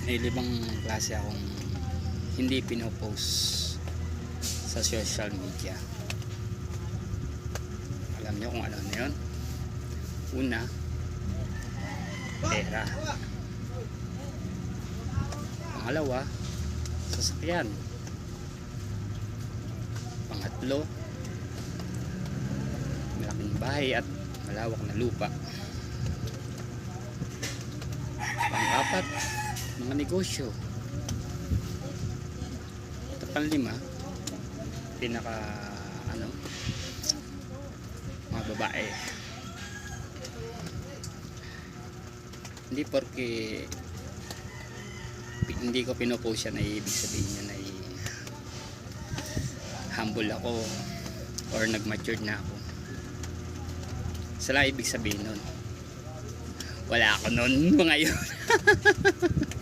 May libang klase akong hindi pinopost sa social media. Alam nyo kung ano na yun? Una, pera. Pangalawa, sasakyan. Pangatlo, malaking bahay at malawak na lupa. Pang-apat, mga negosyo. At pang-lima, pinaka mga babae. Hindi porque hindi ko pinopost yan ay ibig sabihin yan ay humble ako or nag-mature na ako. Sala ibig sabihin nun, wala ako nun mga yun.